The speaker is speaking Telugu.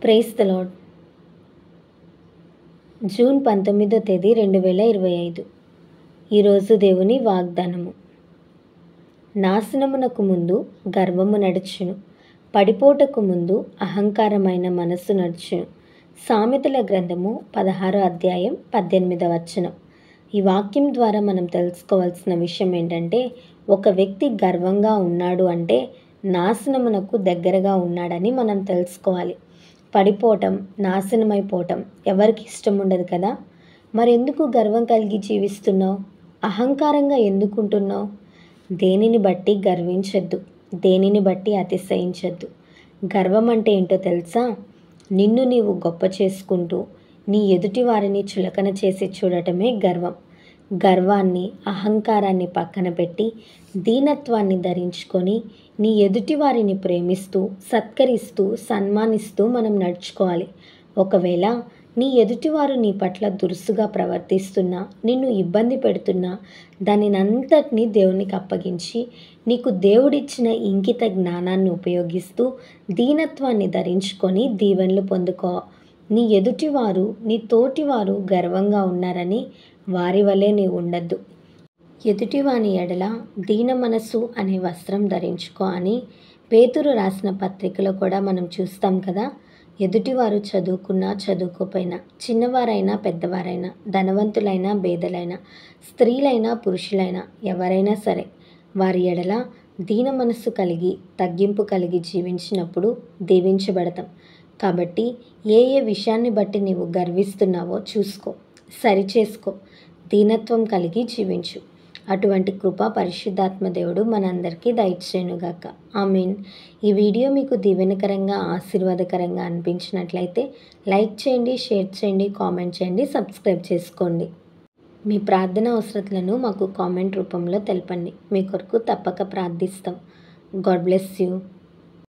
Praise the Lord. జూన్ 19వ తేదీ 2025. ఈరోజు దేవుని వాగ్దానము. నాశనమునకు ముందు గర్వము నడుచును, పడిపోటకు ముందు అహంకారమైన మనస్సు నడుచును. సామెతల గ్రంథము 16వ అధ్యాయం 18వ వచనం. ఈ వాక్యం ద్వారా మనం తెలుసుకోవాల్సిన విషయం ఏంటంటే, ఒక వ్యక్తి గర్వంగా ఉన్నాడు అంటే నాశనమునకు దగ్గరగా ఉన్నాడని మనం తెలుసుకోవాలి. పడిపోవటం, నాశనమైపోవటం ఎవరికి ఇష్టం ఉండదు కదా. మరెందుకు గర్వం కలిగి జీవిస్తున్నావు? అహంకారంగా ఎందుకుంటున్నావు? దేనిని బట్టి గర్వించొద్దు, దేనిని బట్టి అతిశయించొద్దు. గర్వం అంటే ఏంటో తెలుసా? నిన్ను నీవు గొప్ప చేసుకుంటూ నీ ఎదుటి వారిని చులకన చేసి చూడటమే గర్వం. గర్వాన్ని, అహంకారాన్ని పక్కన పెట్టి దీనత్వాన్ని ధరించుకొని నీ ఎదుటి వారిని ప్రేమిస్తూ, సత్కరిస్తూ, సన్మానిస్తూ మనం నడుచుకోవాలి. ఒకవేళ నీ ఎదుటివారు నీ పట్ల దురుసుగా ప్రవర్తిస్తున్నా, నిన్ను ఇబ్బంది పెడుతున్నా, దానినంతటినీ దేవునికి అప్పగించి నీకు దేవుడిచ్చిన ఇంకిత జ్ఞానాన్ని ఉపయోగిస్తూ దీనత్వాన్ని ధరించుకొని దీవెనలు పొందుకో. నీ ఎదుటివారు, నీ తోటివారు గర్వంగా ఉన్నారని వారి వలె నీవు ఉండద్దు. ఎదుటివాని ఎడల దీన మనస్సు అనే వస్త్రం ధరించుకో అని పేతురు రాసిన పత్రికలో కూడా మనం చూస్తాం కదా. ఎదుటివారు చదువుకున్నా చదువుకోపోయినా, చిన్నవారైనా పెద్దవారైనా, ధనవంతులైనా పేదలైనా, స్త్రీలైనా పురుషులైనా, ఎవరైనా సరే వారి ఎడల దీన మనస్సు కలిగి, తగ్గింపు కలిగి జీవించినప్పుడు దీవించబడతాం. కాబట్టి ఏ విషయాన్ని బట్టి నీవు గర్విస్తున్నావో చూసుకో, సరిచేసుకో, దీనత్వం కలిగి జీవించు. అటువంటి కృప పరిశుద్ధాత్మ దేవుడు మనందరికీ దయచేయునుగాక. ఆమేన్. ఈ వీడియో మీకు దీవెనకరంగా, ఆశీర్వాదకరంగా అనిపించినట్లయితే లైక్ చేయండి, షేర్ చేయండి, కామెంట్ చేయండి, సబ్స్క్రైబ్ చేసుకోండి. మీ ప్రార్థన అవసరతలను మాకు కామెంట్ రూపంలో తెలపండి. మీ కొరకు తప్పక ప్రార్థిస్తాం. God bless you.